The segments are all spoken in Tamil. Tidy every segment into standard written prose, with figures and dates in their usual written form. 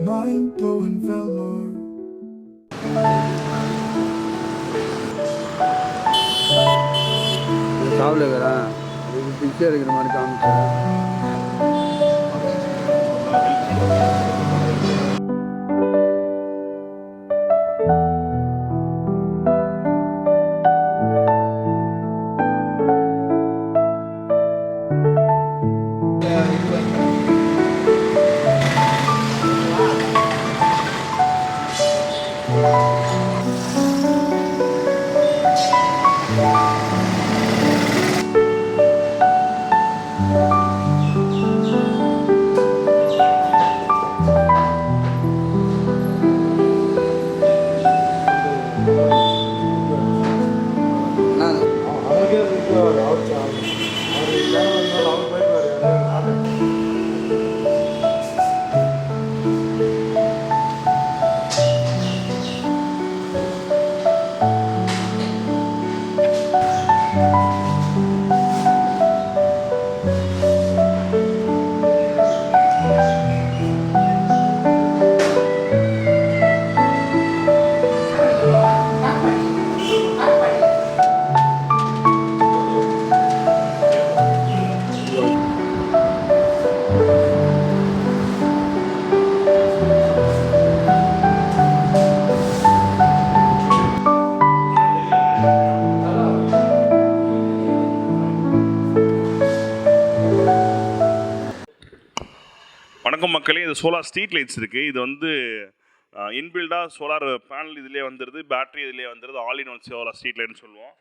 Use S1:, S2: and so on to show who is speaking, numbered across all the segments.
S1: Mind-blowing velour.
S2: சாப்பிட இருக்கிறேன் இது பிக்சர் இருக்கிற மாதிரி காமிச்சேன்.
S3: வணக்கம் மக்களே, இது சோலார் ஸ்ட்ரீட் லைட்ஸ் இருக்குது. இது வந்து இன்பில்டாக சோலார் பேனல் இதிலே வந்துடுது, பேட்டரி இதிலே வந்துடுது. All in one solar street லைட்னு சொல்லுவோம்.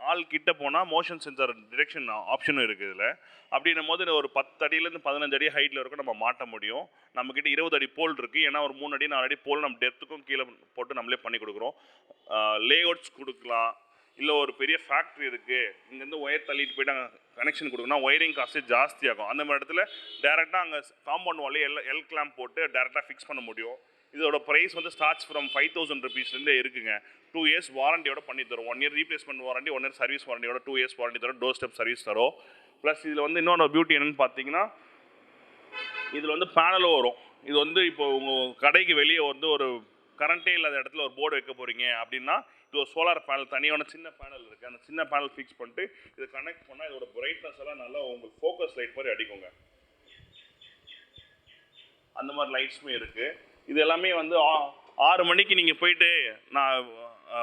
S3: ஆள் கிட்ட போனால் மோஷன் சென்சார் டிரெக்ஷன் ஆப்ஷனும் இருக்குது இதில். அப்படின்னும் போது ஒரு 10 அடியிலேருந்து 15 அடி ஹைட்டில் இருக்கும் நம்ம மாட்ட முடியும். நம்மக்கிட்ட 20 அடி போல் இருக்குது. ஏன்னா ஒரு 3 அடி 4 அடி போல் நம்ம டெப்த்துக்கும் கீழே போட்டு நம்மளே பண்ணி கொடுக்குறோம். லேஅவுட்ஸ் கொடுக்கலாம். இல்லை ஒரு பெரிய ஃபேக்ட்ரி இருக்குது, இங்கேருந்து ஒயர் தள்ளிட்டு போய்ட்டு அங்கே கனெக்ஷன் கொடுக்கணும், ஒயரிங் காஸ்ட்டு ஜாஸ்தியாகும். அந்த மாதிரி இடத்துல டேரெக்டாக அங்கே காம்பவுண்ட் வாலே எல் கிளாம்ப் போட்டு டேரெக்டாக ஃபிக்ஸ் பண்ண முடியும். இதோட ப்ரைஸ் வந்து ஸ்டார்ட்ஸ் ஃப்ரம் 5000 rupeesலேருந்தே இருக்குங்க. 2 years வாரண்டியோட பண்ணி தரும். 1 year replacement warranty, 1 year service வாரண்டியோட 2 years வாரண்டி தரும். டோர் ஸ்டெப் சர்வீஸ் தரும். ப்ளஸ் இதில் வந்து இன்னொரு பியூட்டி என்னென்னு பார்த்தீங்கன்னா, இதில் வந்து பேனலும் வரும். இது வந்து இப்போ உங்கள் கடைக்கு வெளியே வந்து ஒரு கரண்ட்டே இல்லாத இடத்துல ஒரு போர்டு வைக்க போகிறீங்க அப்படின்னா, இது ஒரு சோலார் பேனல் தனியான சின்ன பேனல் இருக்குது. அந்த சின்ன பேனல் ஃபிக்ஸ் பண்ணிட்டு இதை கனெக்ட் பண்ணால் இதோட பிரைட்னஸ் எல்லாம் நல்லா உங்களுக்கு ஃபோக்கஸ் லைட் மாதிரி அடிக்குங்க. அந்த மாதிரி லைட்ஸுமே இருக்குது. இது எல்லாமே வந்து 6 மணிக்கு நீங்கள் போயிட்டு நான்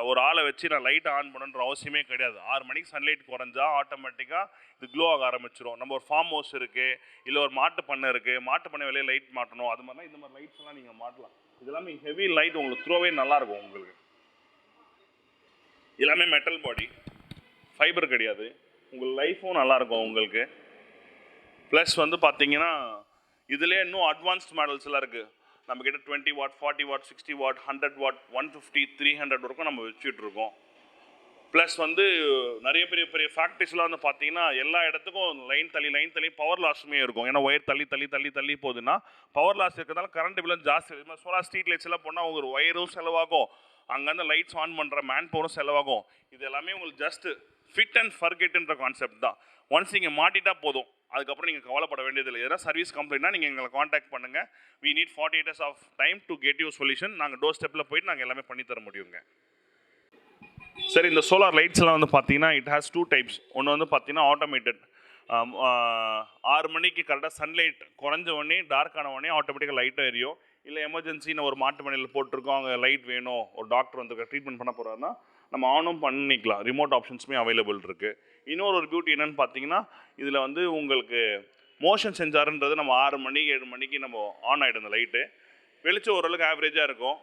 S3: ஒரு ஆளை வச்சு நான் லைட்டை ஆன் பண்ணுன்ற அவசியமே கிடையாது. 6 மணிக்கு சன்லைட் குறைஞ்சா ஆட்டோமேட்டிக்காக இது க்ளோ ஆக ஆரம்பிச்சிடும். நம்ம ஒரு ஃபார்ம் ஹவுஸ் இருக்குது, இல்லை ஒரு மாட்டு பண்ணை இருக்குது, மாட்டு பண்ணை வெளியே லைட் மாட்டணும், அது மாதிரிலாம் இந்த மாதிரி லைட்ஸ் எல்லாம் நீங்கள் மாட்டலாம். இது எல்லாமே ஹெவி லைட், உங்களுக்கு த்ரோவே நல்லாயிருக்கும். உங்களுக்கு எல்லாமே மெட்டல் பாடி, ஃபைபர் கிடையாது. உங்கள் லைஃப்பும் நல்லாயிருக்கும் உங்களுக்கு. ப்ளஸ் வந்து பார்த்தீங்கன்னா இதிலே இன்னும் அட்வான்ஸ்ட் மாடல்ஸ் எல்லாம் இருக்குது. நம்மக்கிட்ட 20 watt, 40 watt, 60 watt, 100 watt, 150, 300 வரைக்கும் நம்ம வச்சுட்ருக்கோம். ப்ளஸ் வந்து நிறைய பெரிய பெரிய ஃபேக்ட்ரிஸ்லாம் வந்து பார்த்தீங்கன்னா எல்லா இடத்துக்கும் லைன் தள்ளி பவர் லாஸுமே இருக்கும். ஏன்னா ஒயர் தள்ளி போகுதுன்னா பவர் லாஸ் இருக்கிறதால கரண்ட் பில்லும் ஜாஸ்தி. இது மாதிரி சோலார் ஸ்ட்ரீட் லைட்ஸ் எல்லாம் போனால் உங்களுக்கு ஒயரும் செலவாகும், அங்கேருந்து லைட்ஸ் ஆன் பண்ணுற மேன் பவரும் செலவாகும். இது எல்லாமே உங்களுக்கு ஜஸ்ட் ஃபிட் அண்ட் ஃபர்கெட்ன்ற கான்செப்ட் தான். ஒன்ஸ் நீங்கள் மாட்டிட்டா போதும், அதுக்கப்புறம் நீங்கள் கவலைப்பட வேண்டியதில்லை. எதாவது சர்வீஸ் கம்ப்ளைண்ட்னா நீங்கள் எங்களை காண்டாக்ட் பண்ணுங்கள். we need 48 hours of time to get you solution. நாங்கள் டோர் ஸ்டெப்பில் போயிட்டு நாங்கள் எல்லாமே பண்ணித்தர முடியுங்க. சரி, இந்த சோலார் லைட்ஸ் எல்லாம் வந்து பார்த்தீங்கன்னா இட் ஹேஸ் 2 types. ஒன்று வந்து பார்த்தீங்கன்னா ஆட்டோமேட்டட். 6 மணிக்கு கரெக்டாக சன்லைட் குறைஞ்ச உடனே டார்க் ஆன உடனே ஆட்டோமேட்டிக்காக லைட்டாக எரியும். இல்லை எமர்ஜென்சின்னு ஒரு மாட்டு மனையில் போட்டிருக்கோம், அங்கே லைட் வேணும், ஒரு டாக்டர் வந்து ட்ரீட்மெண்ட் பண்ண போகிறாருன்னா நம்ம ஆனும் பண்ணிக்கலாம். ரிமோட் ஆப்ஷன்ஸுமே அவைலபிள் இருக்குது. இன்னொரு பியூட்டி என்னென்னு பார்த்தீங்கன்னா இதில் வந்து உங்களுக்கு மோஷன் சென்சார்ன்றது நம்ம 6 மணிக்கு 7 மணிக்கு நம்ம ஆன் ஆகிடும். அந்த லைட்டு வெளிச்சம் ஓரளவுக்கு ஆவரேஜாக இருக்கும்.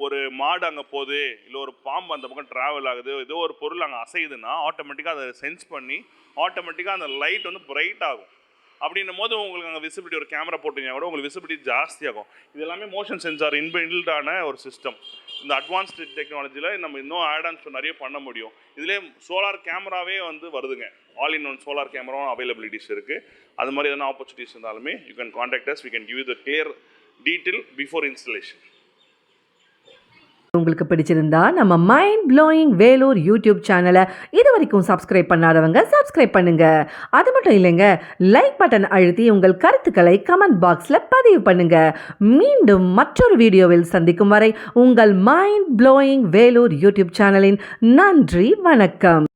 S3: ஒரு மாடு அங்கே போகுது, இல்லை ஒரு பாம்பு அந்த பக்கம் ட்ராவல் ஆகுது, ஏதோ ஒரு பொருள் அங்கே அசையுதுன்னா ஆட்டோமேட்டிக்காக அதை சென்ஸ் பண்ணி ஆட்டோமேட்டிக்காக அந்த லைட் வந்து பிரைட் ஆகும். அப்படின்னும் போது உங்களுக்கு அங்கே விசிபிலிட்டி, ஒரு கேமரா போட்டிங்கன்னா கூட உங்களுக்கு விசிபிலிட்டி ஜாஸ்தியாகும். இது எல்லாமே மோஷன் சென்சார் இன்பில்டான ஒரு சிஸ்டம். இந்த அட்வான்ஸ்டு டெக்னாலஜியில் நம்ம இன்னும் ஆடான்ஸ் நிறைய பண்ண முடியும். இதிலே சோலார் கேமராவே வந்து வருதுங்க. ஆல் இன் ஒன் சோலார் கேமராவும் அவைலபிலிட்டிஸ் இருக்குது. அது மாதிரி எதனா ஆப்பர்ச்சுனிட்டிஸ் இருந்தாலுமே you can contact us. We can give you the clear detail before installation.
S4: உங்களுக்கு பிடிச்சிருந்தா நம்ம மைண்ட் ப்ளோயிங் வேலூர் யூடியூப் சேனலை இது வரைக்கும் சப்ஸ்கிரைப் பண்ணாதவங்க சப்ஸ்கிரைப் பண்ணுங்க. அது மட்டும் இல்லைங்க, லைக் பட்டன் அழுத்தி உங்கள் கருத்துக்களை கமெண்ட் பாக்ஸில் பதிவு பண்ணுங்க. மீண்டும் மற்றொரு வீடியோவில் சந்திக்கும் வரை உங்கள் மைண்ட் ப்ளோயிங் வேலூர் யூடியூப் சேனலின் நன்றி, வணக்கம்.